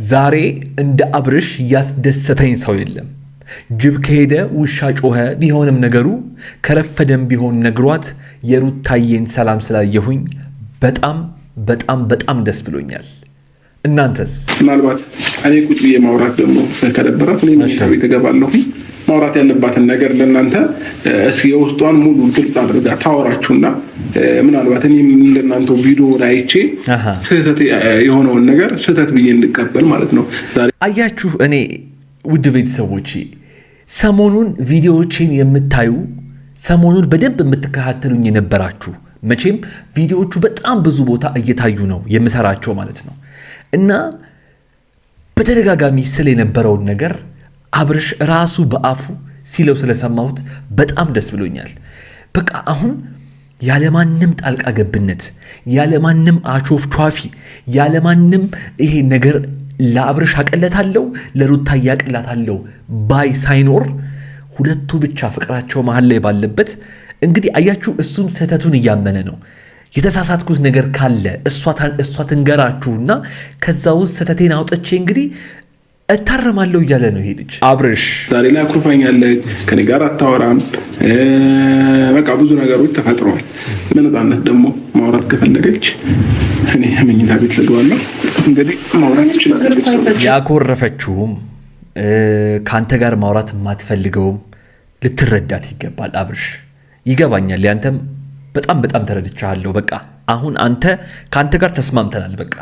ዛሬ እንደ አብርሽ ያስደሰተኝ ሰው የለም። ጅብ ከሄደ ውሻ ጮኸ ቢሆንም ነገሩ ከረፈደም ቢሆን ነግሯት የሩታዬን ሰላም ስላየሁኝ በጣም ደስ ብሎኛል። እናንተስ? ምናልባት እኔ ቁጭ ብዬ ማውራት ደግሞ ከደበራት እኔ መኝታ ቤት እገባለሁኝ። ማውራት ያለባትን ነገር ለእናንተ እስኪ የውስጧን ሙሉ ግልጽ አድርጋ ታወራችሁና ምናልባት እኔ እንደናንተው ቪዲዮ አይቼ ስህተት የሆነውን ነገር ስህተት ብዬ እንቀበል ማለት ነው። አያችሁ፣ እኔ ውድ ቤተሰቦቼ ሰሞኑን ቪዲዮዎችን የምታዩ ሰሞኑን በደንብ የምትከታተሉኝ የነበራችሁ መቼም ቪዲዮዎቹ በጣም ብዙ ቦታ እየታዩ ነው የምሰራቸው ማለት ነው። እና በተደጋጋሚ ስለ የነበረውን ነገር አብርሽ ራሱ በአፉ ሲለው ስለሰማሁት በጣም ደስ ብሎኛል። በቃ አሁን ያለማንም ጣልቃ ገብነት፣ ያለማንም አቾፍቿፊ፣ ያለማንም ይሄ ነገር ለአብርሽ አቀለታለሁ ለሩታ ያቀላታለሁ ባይ ሳይኖር ሁለቱ ብቻ ፍቅራቸው መሃል ላይ ባለበት እንግዲህ አያችሁ፣ እሱም ስህተቱን እያመነ ነው። የተሳሳትኩት ነገር ካለ እሷ ትንገራችሁና ከዛ ውስጥ ስህተቴን አውጥቼ እንግዲህ እታረማለሁ እያለ ነው ይሄ ልጅ አብርሽ። ዛሬ ላይ አኩርፋኛለህ፣ ከኔ ጋር አታወራም፣ በቃ ብዙ ነገሮች ተፈጥረዋል። በነፃነት ደግሞ ማውራት ከፈለገች እኔ መኝታ ቤት ልግባለሁ፣ እንግዲህ ማውራት ይችላል። ያኮረፈችውም ከአንተ ጋር ማውራት የማትፈልገውም ልትረዳት ይገባል አብርሽ። ይገባኛል፣ ያንተም በጣም ተረድቻለሁ። በቃ አሁን ከአንተ ጋር ተስማምተናል በቃ።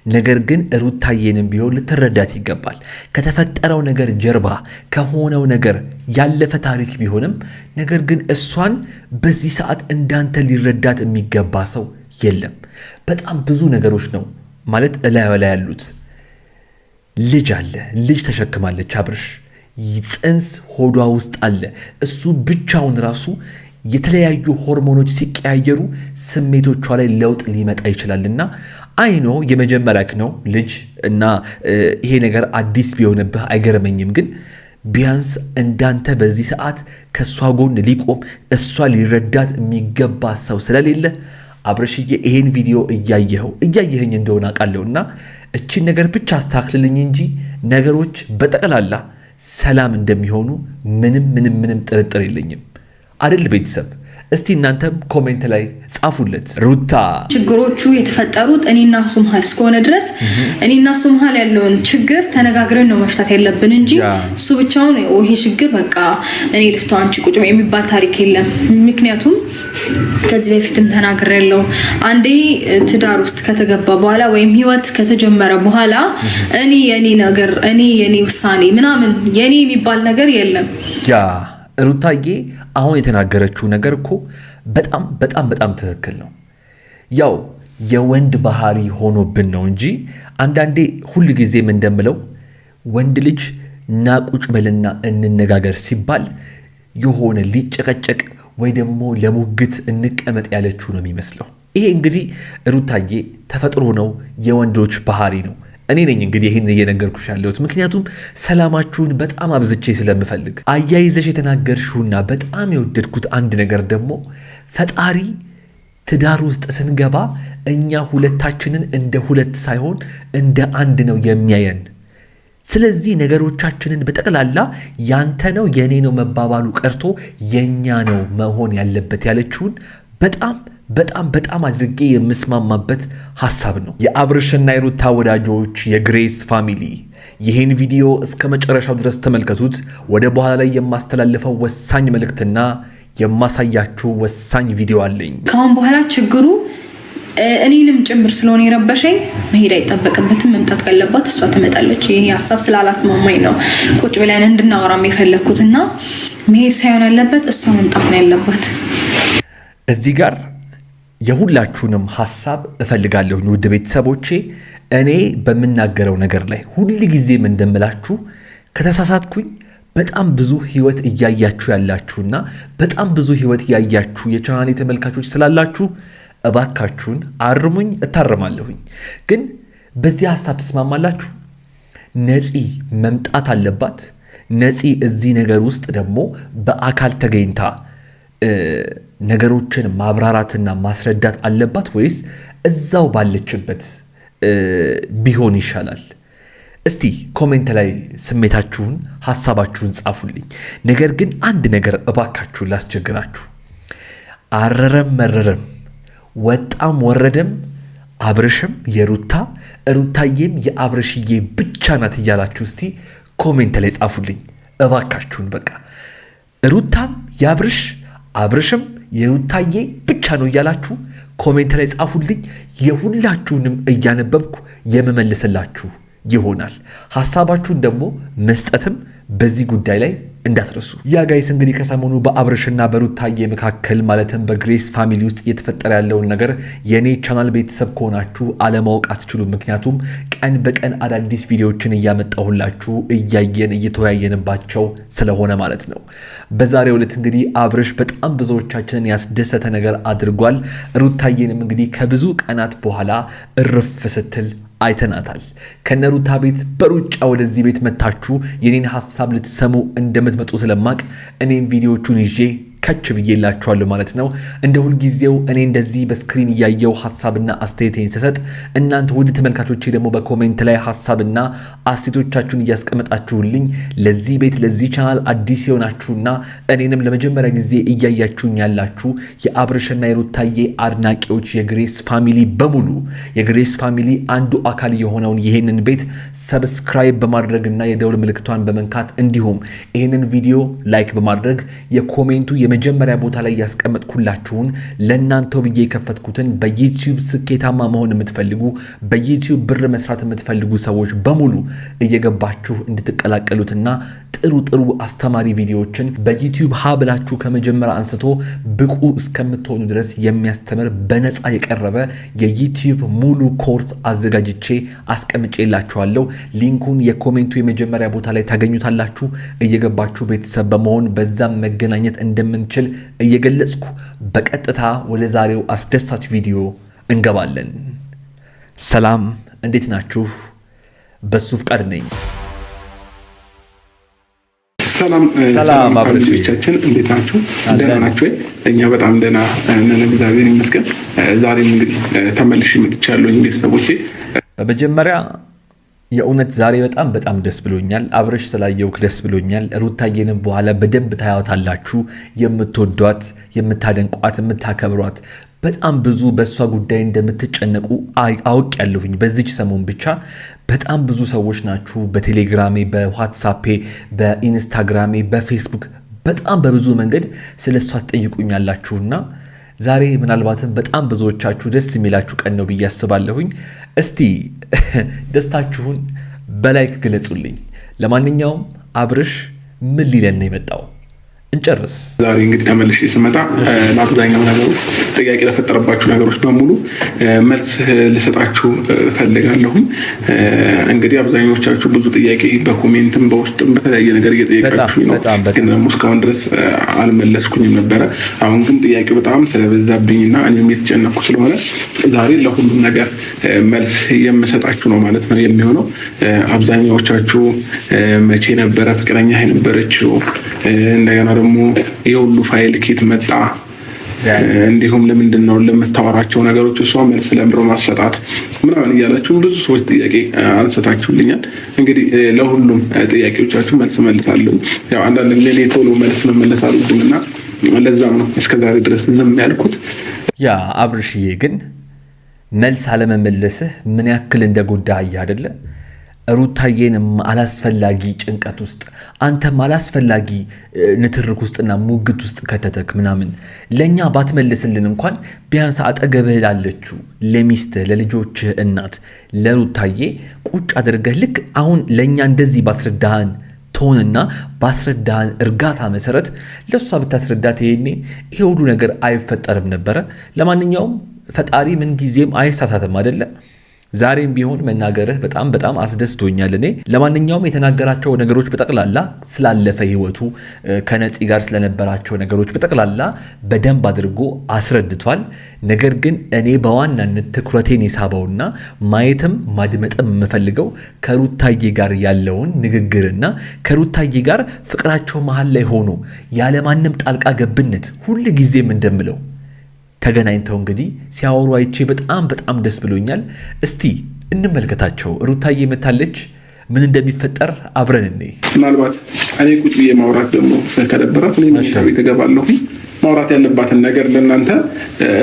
ነገር ግን ሩታዬንም ቢሆን ልትረዳት ይገባል። ከተፈጠረው ነገር ጀርባ ከሆነው ነገር ያለፈ ታሪክ ቢሆንም ነገር ግን እሷን በዚህ ሰዓት እንዳንተ ሊረዳት የሚገባ ሰው የለም። በጣም ብዙ ነገሮች ነው ማለት እላዩ ላይ ያሉት። ልጅ አለ፣ ልጅ ተሸክማለች አብርሽ። ጽንስ ሆዷ ውስጥ አለ። እሱ ብቻውን ራሱ የተለያዩ ሆርሞኖች ሲቀያየሩ ስሜቶቿ ላይ ለውጥ ሊመጣ ይችላልና አይኖ የመጀመሪያክ ነው ልጅ እና ይሄ ነገር አዲስ ቢሆንብህ አይገርመኝም። ግን ቢያንስ እንዳንተ በዚህ ሰዓት ከእሷ ጎን ሊቆም እሷ ሊረዳት የሚገባ ሰው ስለሌለ አብርሽዬ ይሄን ቪዲዮ እያየኸኝ እንደሆነ አውቃለሁና እቺን ነገር ብቻ አስተካክልልኝ እንጂ ነገሮች በጠቅላላ ሰላም እንደሚሆኑ ምንም ጥርጥር የለኝም። አይደል ቤተሰብ? እስቲ እናንተም ኮሜንት ላይ ጻፉለት። ሩታ ችግሮቹ የተፈጠሩት እኔና እሱ መሃል እስከሆነ ድረስ እኔና እሱ መሃል ያለውን ችግር ተነጋግረን ነው መፍታት ያለብን እንጂ እሱ ብቻውን ይሄ ችግር በቃ እኔ ልፍታው አንቺ ቁጭ የሚባል ታሪክ የለም። ምክንያቱም ከዚህ በፊትም ተናግሬያለሁ። አንዴ ትዳር ውስጥ ከተገባ በኋላ ወይም ህይወት ከተጀመረ በኋላ የኔ ውሳኔ ምናምን የኔ የሚባል ነገር የለም። ሩታዬ አሁን የተናገረችው ነገር እኮ በጣም ትክክል ነው። ያው የወንድ ባህሪ ሆኖብን ነው እንጂ አንዳንዴ ሁል ጊዜም እንደምለው ወንድ ልጅ ናቁጭ በልና እንነጋገር ሲባል የሆነ ሊጨቀጨቅ ወይ ደግሞ ለሙግት እንቀመጥ ያለችው ነው የሚመስለው። ይሄ እንግዲህ ሩታዬ ተፈጥሮ ነው፣ የወንዶች ባህሪ ነው። እኔ ነኝ እንግዲህ ይሄን እየነገርኩሽ ያለሁት ምክንያቱም ሰላማችሁን በጣም አብዝቼ ስለምፈልግ። አያይዘሽ የተናገርሽውና በጣም የወደድኩት አንድ ነገር ደግሞ ፈጣሪ ትዳር ውስጥ ስንገባ እኛ ሁለታችንን እንደ ሁለት ሳይሆን እንደ አንድ ነው የሚያየን። ስለዚህ ነገሮቻችንን በጠቅላላ ያንተ ነው የኔ ነው መባባሉ ቀርቶ የኛ ነው መሆን ያለበት ያለችውን በጣም አድርጌ የምስማማበት ሐሳብ ነው። የአብርሽና የሩታ ወዳጆች፣ የግሬስ ፋሚሊ ይህን ቪዲዮ እስከ መጨረሻው ድረስ ተመልከቱት። ወደ በኋላ ላይ የማስተላልፈው ወሳኝ መልእክትና የማሳያችሁ ወሳኝ ቪዲዮ አለኝ። ካሁን በኋላ ችግሩ እኔንም ጭምር ስለሆነ የረበሸኝ መሄድ አይጠበቅበትም። መምጣት ካለባት እሷ ትመጣለች። ይሄ ሐሳብ ስላላስማማኝ ነው ቁጭ ብለን እንድናወራም የፈለኩትና መሄድ ሳይሆን ያለበት እሷ መምጣት ነው ያለባት። እዚህ ጋር የሁላችሁንም ሐሳብ እፈልጋለሁ ውድ ቤተሰቦቼ። እኔ በምናገረው ነገር ላይ ሁል ጊዜም እንደምላችሁ ከተሳሳትኩኝ በጣም ብዙ ህይወት እያያችሁ ያላችሁና በጣም ብዙ ህይወት ያያችሁ የቻናሌ ተመልካቾች ስላላችሁ እባካችሁን አርሙኝ፣ እታረማለሁኝ። ግን በዚህ ሐሳብ ተስማማላችሁ? ነፂ መምጣት አለባት። ነፂ እዚህ ነገር ውስጥ ደግሞ በአካል ተገኝታ ነገሮችን ማብራራትና ማስረዳት አለባት ወይስ እዛው ባለችበት ቢሆን ይሻላል? እስቲ ኮሜንት ላይ ስሜታችሁን ሐሳባችሁን ጻፉልኝ። ነገር ግን አንድ ነገር እባካችሁ ላስቸግራችሁ። አረረም መረረም ወጣም ወረደም አብርሽም የሩታ ሩታዬም የአብርሽዬ ብቻ ናት እያላችሁ እስቲ ኮሜንት ላይ ጻፉልኝ እባካችሁን። በቃ ሩታም የአብርሽ አብርሽም የሩታዬ ብቻ ነው እያላችሁ ኮሜንት ላይ ጻፉልኝ። የሁላችሁንም እያነበብኩ የምመልስላችሁ ይሆናል። ሐሳባችሁን ደግሞ መስጠትም በዚህ ጉዳይ ላይ እንዳትረሱ። ያ ጋይስ እንግዲህ ከሰሞኑ በአብርሽና በሩታዬ መካከል ማለትም በግሬስ ፋሚሊ ውስጥ እየተፈጠረ ያለውን ነገር የኔ ቻናል ቤተሰብ ከሆናችሁ አለማወቅ አትችሉም። ምክንያቱም ቀን በቀን አዳዲስ ቪዲዮዎችን እያመጣሁላችሁ እያየን እየተወያየንባቸው ስለሆነ ማለት ነው። በዛሬው ዕለት እንግዲህ አብርሽ በጣም ብዙዎቻችንን ያስደሰተ ነገር አድርጓል። ሩታዬንም እንግዲህ ከብዙ ቀናት በኋላ እርፍ ስትል አይተናታል። ከነሩታ ቤት በሩጫ ወደዚህ ቤት መታችሁ የኔን ሐሳብ ልትሰሙ እንደምትመጡ ስለማቅ እኔም ቪዲዮቹን ይዤ ከች ብዬላችኋለሁ ማለት ነው። እንደ ሁልጊዜው እኔ እንደዚህ በስክሪን እያየው ሐሳብና አስተያየቴን ስሰጥ እናንተ ውድ ተመልካቾቼ ደግሞ በኮሜንት ላይ ሐሳብና አስተያየቶቻችሁን እያስቀመጣችሁልኝ ለዚህ ቤት ለዚህ ቻናል አዲስ የሆናችሁና እኔንም ለመጀመሪያ ጊዜ እያያችሁኝ ያላችሁ የአብርሽና የሩታዬ አድናቂዎች የግሬስ ፋሚሊ በሙሉ የግሬስ ፋሚሊ አንዱ አካል የሆነውን ይሄንን ቤት ሰብስክራይብ በማድረግና የደውል ምልክቷን በመንካት እንዲሁም ይሄንን ቪዲዮ ላይክ በማድረግ የኮሜንቱ የመጀመሪያ ቦታ ላይ ያስቀመጥኩላችሁን ለእናንተው ብዬ የከፈትኩትን በዩቲዩብ ስኬታማ መሆን የምትፈልጉ በዩቲዩብ ብር መስራት የምትፈልጉ ሰዎች በሙሉ እየገባችሁ እንድትቀላቀሉትና ጥሩ አስተማሪ ቪዲዮዎችን በዩቲዩብ ሀብላችሁ ከመጀመሪያ አንስቶ ብቁ እስከምትሆኑ ድረስ የሚያስተምር በነፃ የቀረበ የዩቲዩብ ሙሉ ኮርስ አዘጋጅቼ አስቀምጬላችኋለሁ። ሊንኩን የኮሜንቱ የመጀመሪያ ቦታ ላይ ታገኙታላችሁ። እየገባችሁ ቤተሰብ በመሆን በዛም መገናኘት እንደምንችል እየገለጽኩ በቀጥታ ወደ ዛሬው አስደሳች ቪዲዮ እንገባለን። ሰላም፣ እንዴት ናችሁ? በሱ ፍቃድ ነኝ። ሰላም አብሮቻችን እንዴት ናችሁ? ደህና ናችሁ? እኛ በጣም ደህና ነን፣ እግዚአብሔር ይመስገን። ዛሬም እንግዲህ ተመልሼ መጥቻለሁ ቤተሰቦቼ። በመጀመሪያ የእውነት ዛሬ በጣም ደስ ብሎኛል። አብርሽ ስላየውክ ደስ ብሎኛል። ሩታዬንም በኋላ በደንብ ታያታላችሁ። የምትወዷት፣ የምታደንቋት፣ የምታከብሯት በጣም ብዙ በእሷ ጉዳይ እንደምትጨነቁ አውቅ ያለሁኝ። በዚች ሰሞን ብቻ በጣም ብዙ ሰዎች ናችሁ በቴሌግራሜ፣ በዋትሳፔ፣ በኢንስታግራሜ፣ በፌስቡክ በጣም በብዙ መንገድ ስለ እሷ ትጠይቁኛላችሁና ዛሬ ምናልባትም በጣም ብዙዎቻችሁ ደስ የሚላችሁ ቀን ነው ብዬ አስባለሁኝ። እስቲ ደስታችሁን በላይክ ግለጹልኝ። ለማንኛውም አብርሽ ምን ሊለን ነው የመጣው? እንጨርስ። ዛሬ እንግዲህ ተመልሼ ስመጣ ለአብዛኛው ነገሮች ጥያቄ ለፈጠረባችሁ ነገሮች በሙሉ መልስ ልሰጣችሁ ፈልጋለሁኝ። እንግዲህ አብዛኞቻችሁ ብዙ ጥያቄ በኮሜንትም በውስጥም በተለያየ ነገር እየጠየቃችሁ ነው፣ ግን ደግሞ እስካሁን ድረስ አልመለስኩኝም ነበረ። አሁን ግን ጥያቄው በጣም ስለበዛብኝና እኔም የተጨነኩ ስለሆነ ዛሬ ለሁሉም ነገር መልስ የምሰጣችሁ ነው ማለት ነው የሚሆነው። አብዛኛዎቻችሁ መቼ ነበረ ፍቅረኛ የነበረችው፣ እንደገና ደግሞ የሁሉ ፋይል ኬት መጣ፣ እንዲሁም ለምንድን ነው ለምታወራቸው ነገሮች እሷ መልስ ለምሮ ማሰጣት ምናምን እያላችሁ ብዙ ሰዎች ጥያቄ አንስታችሁልኛል። እንግዲህ ለሁሉም ጥያቄዎቻችሁ መልስ መልሳለሁ። ያው አንዳንድ ጊዜ እኔ ቶሎ መልስ መመለስ አልወድምና ለዛም ነው እስከዛሬ ድረስ ዝም ያልኩት። ያ አብርሽዬ ግን መልስ አለመመለስህ ምን ያክል እንደጎዳህ አይደለ? ሩታዬንም አላስፈላጊ ጭንቀት ውስጥ አንተም አላስፈላጊ ንትርክ ውስጥና ሙግት ውስጥ ከተተክ ምናምን ለእኛ ባትመልስልን እንኳን ቢያንስ አጠገብህ ላለችው ለሚስትህ ለልጆችህ እናት ለሩታዬ ቁጭ አድርገህ ልክ አሁን ለእኛ እንደዚህ ባስረዳህን ቶንና ባስረዳህን እርጋታ መሰረት ለእሷ ብታስረዳት ይሄኔ ይሄ ሁሉ ነገር አይፈጠርም ነበረ። ለማንኛውም ፈጣሪ ምን ጊዜም አይሳሳትም አይደለም። ዛሬም ቢሆን መናገርህ በጣም አስደስቶኛል እኔ። ለማንኛውም የተናገራቸው ነገሮች በጠቅላላ ስላለፈ ህይወቱ ከነፂ ጋር ስለነበራቸው ነገሮች በጠቅላላ በደንብ አድርጎ አስረድቷል። ነገር ግን እኔ በዋናነት ትኩረቴን የሳበውና ማየትም ማድመጥም የምፈልገው ከሩታዬ ጋር ያለውን ንግግርና ከሩታዬ ጋር ፍቅራቸው መሀል ላይ ሆኖ ያለማንም ጣልቃ ገብነት ሁል ጊዜም እንደምለው ተገናኝተው እንግዲህ ሲያወሩ አይቼ በጣም ደስ ብሎኛል። እስቲ እንመልከታቸው። ሩታዬ መታለች። ምን እንደሚፈጠር አብረን እንይ። ምናልባት እኔ ቁጭ ብዬ ማውራት ደግሞ ከደበራት እኔ መኝታ ቤት እገባለሁኝ። ማውራት ያለባትን ነገር ለእናንተ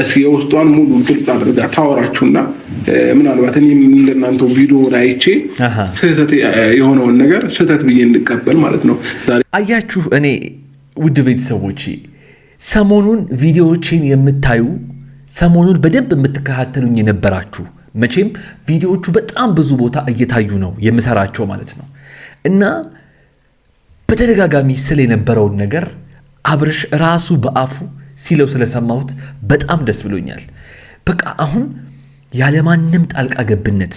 እስኪ የውስጧን ሙሉ ግልጽ አድርጋ ታወራችሁና ምናልባት እኔ እንደናንተው ቪዲዮውን አይቼ ስህተት የሆነውን ነገር ስህተት ብዬ እንድቀበል ማለት ነው። አያችሁ፣ እኔ ውድ ቤተሰቦቼ ሰሞኑን ቪዲዮዎችን የምታዩ ሰሞኑን በደንብ የምትከታተሉኝ የነበራችሁ መቼም ቪዲዮዎቹ በጣም ብዙ ቦታ እየታዩ ነው የምሰራቸው ማለት ነው እና በተደጋጋሚ ስለ የነበረውን ነገር አብርሽ ራሱ በአፉ ሲለው ስለሰማሁት በጣም ደስ ብሎኛል። በቃ አሁን ያለማንም ጣልቃ ገብነት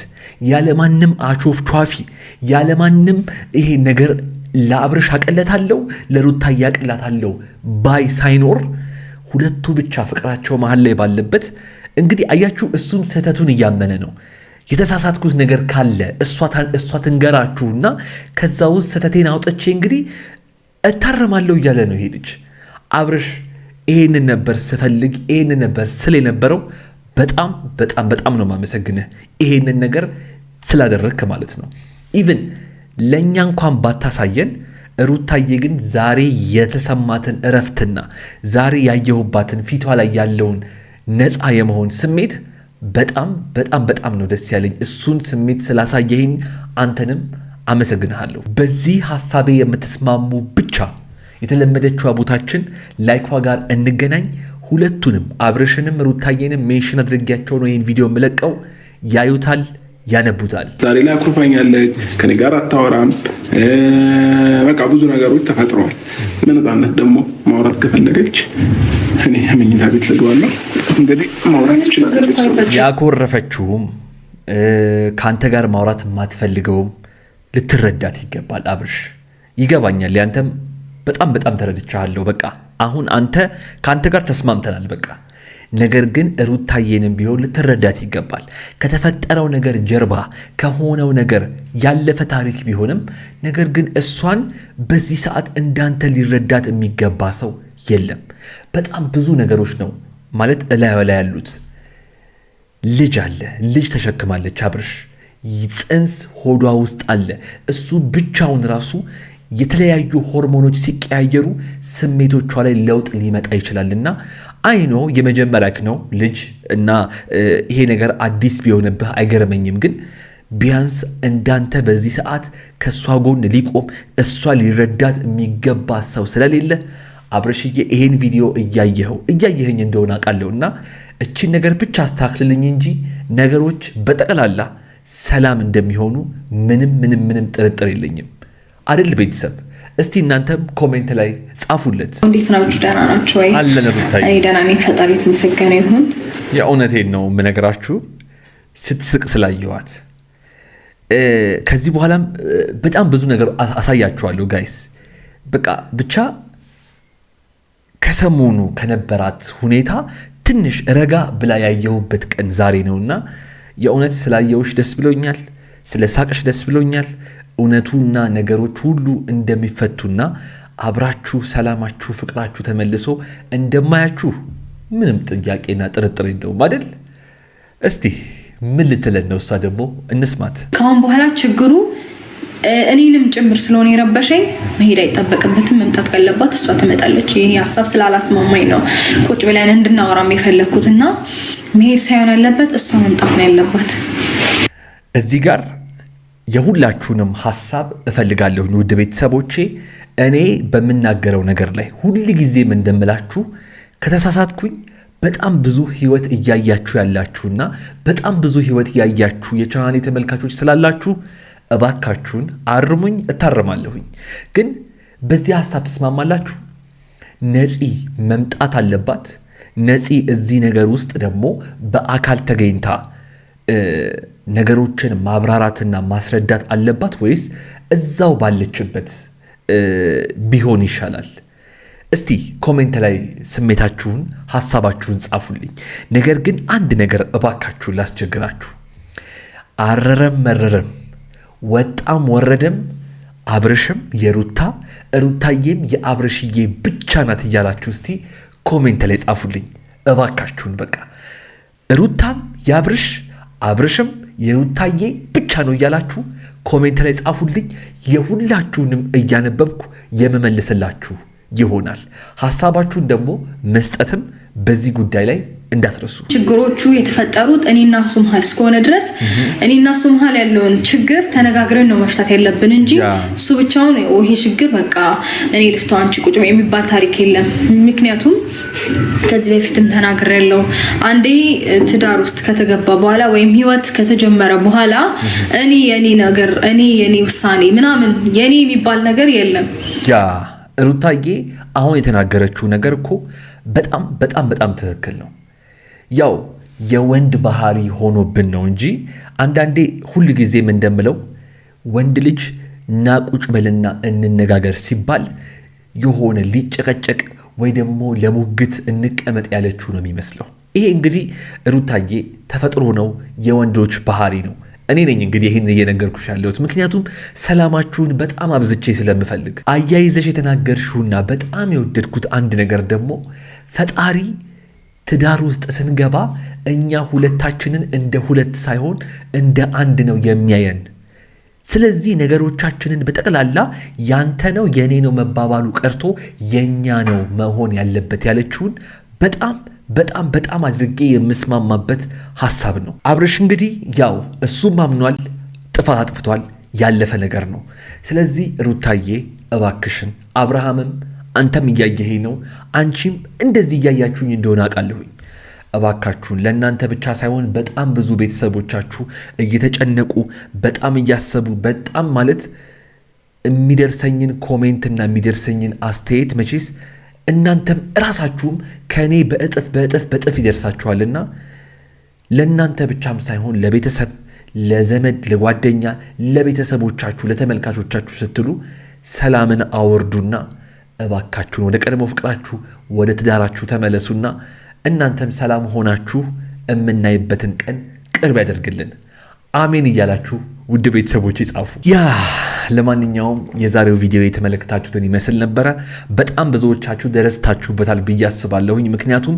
ያለማንም አቾፍቿፊ ያለማንም ይሄ ነገር ለአብርሽ አቀለታለሁ ለሩታ ያቀላታለሁ ባይ ሳይኖር ሁለቱ ብቻ ፍቅራቸው መሃል ላይ ባለበት እንግዲህ አያችሁ እሱም ስህተቱን እያመነ ነው። የተሳሳትኩት ነገር ካለ እሷ ትንገራችሁና ከዛ ውስጥ ስህተቴን አውጥቼ እንግዲህ እታረማለሁ እያለ ነው ይሄ ልጅ። አብርሽ ይሄንን ነበር ስፈልግ ይሄንን ነበር ስለ የነበረው በጣም በጣም በጣም ነው ማመሰግንህ ይሄንን ነገር ስላደረግክ ማለት ነው። ኢቭን ለእኛ እንኳን ባታሳየን ሩታዬ ግን ዛሬ የተሰማትን እረፍትና ዛሬ ያየሁባትን ፊቷ ላይ ያለውን ነፃ የመሆን ስሜት በጣም በጣም በጣም ነው ደስ ያለኝ። እሱን ስሜት ስላሳየኝ አንተንም አመሰግንሃለሁ። በዚህ ሐሳቤ የምትስማሙ ብቻ የተለመደችው ቦታችን ላይኳ ጋር እንገናኝ። ሁለቱንም አብርሽንም ሩታዬንም ሜንሽን አድርጌያቸው ነው ይህን ቪዲዮ የምለቀው። ያዩታል፣ ያነቡታል። ዛሬ ላይ አኩርፋኛለች፣ ከኔ ጋር አታወራም፣ በቃ ብዙ ነገሮች ተፈጥረዋል። በነፃነት ደግሞ ማውራት ከፈለገች እኔ መኝታ ቤት ልግባለሁ። እንግዲህ ማውራት ይችላል። ያኮረፈችውም ከአንተ ጋር ማውራት የማትፈልገውም ልትረዳት ይገባል። አብርሽ ይገባኛል፣ ያንተም በጣም በጣም ተረድቻለሁ። በቃ አሁን ከአንተ ጋር ተስማምተናል በቃ። ነገር ግን ሩታዬንም ቢሆን ልትረዳት ይገባል። ከተፈጠረው ነገር ጀርባ ከሆነው ነገር ያለፈ ታሪክ ቢሆንም ነገር ግን እሷን በዚህ ሰዓት እንዳንተ ሊረዳት የሚገባ ሰው የለም። በጣም ብዙ ነገሮች ነው ማለት እላዩ ላይ ያሉት። ልጅ አለ፣ ልጅ ተሸክማለች አብርሽ፣ ጽንስ ሆዷ ውስጥ አለ። እሱ ብቻውን ራሱ የተለያዩ ሆርሞኖች ሲቀያየሩ ስሜቶቿ ላይ ለውጥ ሊመጣ ይችላልና አይኖ የመጀመሪያክ ነው ልጅ እና ይሄ ነገር አዲስ ቢሆንብህ አይገርመኝም። ግን ቢያንስ እንዳንተ በዚህ ሰዓት ከእሷ ጎን ሊቆም እሷ ሊረዳት የሚገባ ሰው ስለሌለ አብርሽዬ ይሄን ቪዲዮ እያየኸኝ እንደሆነ አውቃለሁ እና እቺን ነገር ብቻ አስተካክልልኝ እንጂ ነገሮች በጠቅላላ ሰላም እንደሚሆኑ ምንም ጥርጥር የለኝም። አይደል ቤተሰብ? እስቲ እናንተም ኮሜንት ላይ ጻፉለት። እንዴት ናችሁ? ደህና ናችሁ ወይ? አለን ሩታዬ። እኔ ደህና ነኝ፣ ፈጣሪ የተመሰገነ ይሁን። የእውነቴን ነው የምነግራችሁ ስትስቅ ስላየዋት። ከዚህ በኋላም በጣም ብዙ ነገር አሳያችኋለሁ ጋይስ። በቃ ብቻ ከሰሞኑ ከነበራት ሁኔታ ትንሽ ረጋ ብላ ያየሁበት ቀን ዛሬ ነውና የእውነት ስላየውሽ ደስ ብሎኛል፣ ስለ ሳቅሽ ደስ ብሎኛል። እውነቱና ነገሮች ሁሉ እንደሚፈቱና አብራችሁ ሰላማችሁ ፍቅራችሁ ተመልሶ እንደማያችሁ ምንም ጥያቄና ጥርጥር የለውም አይደል? እስቲ ምን ልትለን ነው እሷ ደግሞ እንስማት። ካሁን በኋላ ችግሩ እኔንም ጭምር ስለሆነ የረበሸኝ መሄድ አይጠበቅበትም። መምጣት ካለባት እሷ ትመጣለች። ይሄ ሀሳብ ስላላስማማኝ ነው ቁጭ ብለን እንድናወራም የፈለኩትና መሄድ ሳይሆን ያለበት እሷ መምጣት ነው ያለባት። እዚህ ጋር የሁላችሁንም ሐሳብ እፈልጋለሁ ውድ ቤተሰቦቼ። እኔ በምናገረው ነገር ላይ ሁል ጊዜም እንደምላችሁ ከተሳሳትኩኝ በጣም ብዙ ህይወት እያያችሁ ያላችሁና በጣም ብዙ ህይወት እያያችሁ የቻናሌ ተመልካቾች ስላላችሁ እባካችሁን አርሙኝ፣ እታረማለሁኝ። ግን በዚህ ሐሳብ ተስማማላችሁ? ነፂ መምጣት አለባት። ነፂ እዚህ ነገር ውስጥ ደግሞ በአካል ተገኝታ ነገሮችን ማብራራትና ማስረዳት አለባት ወይስ እዛው ባለችበት ቢሆን ይሻላል? እስቲ ኮሜንት ላይ ስሜታችሁን ሐሳባችሁን ጻፉልኝ። ነገር ግን አንድ ነገር እባካችሁን ላስቸግራችሁ። አረረም መረረም ወጣም ወረደም አብርሽም የሩታ ሩታዬም የአብርሽዬ ብቻ ናት እያላችሁ እስቲ ኮሜንት ላይ ጻፉልኝ እባካችሁን። በቃ ሩታም የአብርሽ አብርሽም የሩታዬ ብቻ ነው እያላችሁ ኮሜንት ላይ ጻፉልኝ። የሁላችሁንም እያነበብኩ የመመልስላችሁ ይሆናል። ሐሳባችሁን ደግሞ መስጠትም በዚህ ጉዳይ ላይ እንዳትረሱ። ችግሮቹ የተፈጠሩት እኔና እሱ መሀል እስከሆነ ድረስ እኔና እሱ መሀል ያለውን ችግር ተነጋግረን ነው መፍታት ያለብን እንጂ እሱ ብቻውን ይሄ ችግር በቃ እኔ ልፍታው አንቺ ቁጭ የሚባል ታሪክ የለም። ምክንያቱም ከዚህ በፊትም ተናግሬያለሁ። አንዴ ትዳር ውስጥ ከተገባ በኋላ ወይም ህይወት ከተጀመረ በኋላ እኔ የኔ ውሳኔ ምናምን የኔ የሚባል ነገር የለም። ያ ሩታዬ አሁን የተናገረችው ነገር እኮ በጣም ትክክል ነው። ያው የወንድ ባህሪ ሆኖብን ነው እንጂ አንዳንዴ ሁል ጊዜም እንደምለው ወንድ ልጅ ናቁጭ በልና እንነጋገር ሲባል የሆነ ሊጨቀጨቅ ወይ ደግሞ ለሙግት እንቀመጥ ያለችው ነው የሚመስለው። ይሄ እንግዲህ ሩታዬ ተፈጥሮ ነው፣ የወንዶች ባህሪ ነው። እኔ ነኝ እንግዲህ ይሄን እየነገርኩሽ ያለሁት ምክንያቱም ሰላማችሁን በጣም አብዝቼ ስለምፈልግ። አያይዘሽ የተናገርሽውና በጣም የወደድኩት አንድ ነገር ደግሞ ፈጣሪ ትዳር ውስጥ ስንገባ እኛ ሁለታችንን እንደ ሁለት ሳይሆን እንደ አንድ ነው የሚያየን። ስለዚህ ነገሮቻችንን በጠቅላላ ያንተ ነው የኔ ነው መባባሉ ቀርቶ የኛ ነው መሆን ያለበት ያለችውን በጣም አድርጌ የምስማማበት ሐሳብ ነው። አብርሽ እንግዲህ ያው እሱም አምኗል፣ ጥፋት አጥፍቷል፣ ያለፈ ነገር ነው። ስለዚህ ሩታዬ እባክሽን፣ አብርሃምም አንተም እያየኸኝ ነው፣ አንቺም እንደዚህ እያያችሁኝ እንደሆነ አውቃለሁኝ። እባካችሁን ለእናንተ ብቻ ሳይሆን በጣም ብዙ ቤተሰቦቻችሁ እየተጨነቁ በጣም እያሰቡ በጣም ማለት የሚደርሰኝን ኮሜንትና የሚደርሰኝን አስተያየት መቼስ እናንተም ራሳችሁም ከኔ በእጥፍ ይደርሳችኋልና ለእናንተ ብቻም ሳይሆን ለቤተሰብ፣ ለዘመድ፣ ለጓደኛ፣ ለቤተሰቦቻችሁ፣ ለተመልካቾቻችሁ ስትሉ ሰላምን አወርዱና እባካችሁን ወደ ቀድሞ ፍቅራችሁ ወደ ትዳራችሁ ተመለሱና እናንተም ሰላም ሆናችሁ የምናይበትን ቀን ቅርብ ያደርግልን። አሜን እያላችሁ ውድ ቤተሰቦች ይጻፉ። ለማንኛውም የዛሬው ቪዲዮ የተመለከታችሁትን ይመስል ነበረ። በጣም ብዙዎቻችሁ ደረስታችሁበታል ብዬ አስባለሁኝ። ምክንያቱም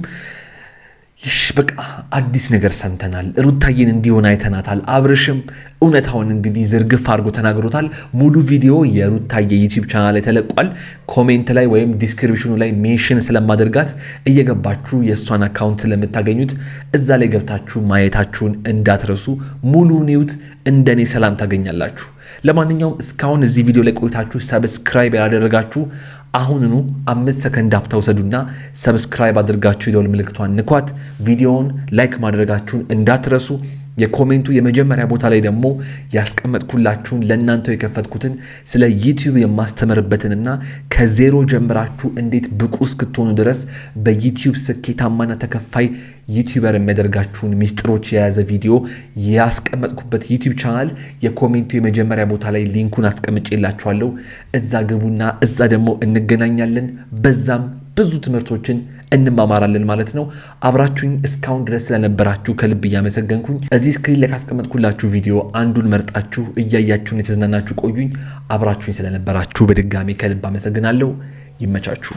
በቃ አዲስ ነገር ሰምተናል። ሩታዬን እንዲሆን አይተናታል። አብርሽም እውነታውን እንግዲህ ዝርግፍ አድርጎ ተናግሮታል። ሙሉ ቪዲዮ የሩታዬ ዩቲዩብ ቻናል ላይ ተለቋል። ኮሜንት ላይ ወይም ዲስክሪፕሽኑ ላይ ሜንሽን ስለማደርጋት እየገባችሁ የእሷን አካውንት ስለምታገኙት እዛ ላይ ገብታችሁ ማየታችሁን እንዳትረሱ። ሙሉ ኒውት እንደኔ ሰላም ታገኛላችሁ። ለማንኛውም እስካሁን እዚህ ቪዲዮ ላይ ቆይታችሁ ሰብስክራይብ ያላደረጋችሁ አሁንኑ 5 ሰከንድ አፍታውሰዱና ሰብስክራይብ አድርጋችሁ የደወል ምልክቷን ንኳት። ቪዲዮውን ላይክ ማድረጋችሁን እንዳትረሱ። የኮሜንቱ የመጀመሪያ ቦታ ላይ ደግሞ ያስቀመጥኩላችሁን ለእናንተው የከፈትኩትን ስለ ዩቲዩብ የማስተምርበትንና ከዜሮ ጀምራችሁ እንዴት ብቁ እስክትሆኑ ድረስ በዩቲዩብ ስኬታማና ተከፋይ ዩቲዩበር የሚያደርጋችሁን ሚስጥሮች የያዘ ቪዲዮ ያስቀመጥኩበት ዩቲዩብ ቻናል የኮሜንቱ የመጀመሪያ ቦታ ላይ ሊንኩን አስቀምጬላችኋለሁ። እዛ ግቡና እዛ ደግሞ እንገናኛለን። በዛም ብዙ ትምህርቶችን እንማማራለን ማለት ነው። አብራችሁኝ እስካሁን ድረስ ስለነበራችሁ ከልብ እያመሰገንኩኝ እዚህ ስክሪን ላይ ካስቀመጥኩላችሁ ቪዲዮ አንዱን መርጣችሁ እያያችሁን የተዝናናችሁ ቆዩኝ። አብራችሁኝ ስለነበራችሁ በድጋሚ ከልብ አመሰግናለሁ። ይመቻችሁ።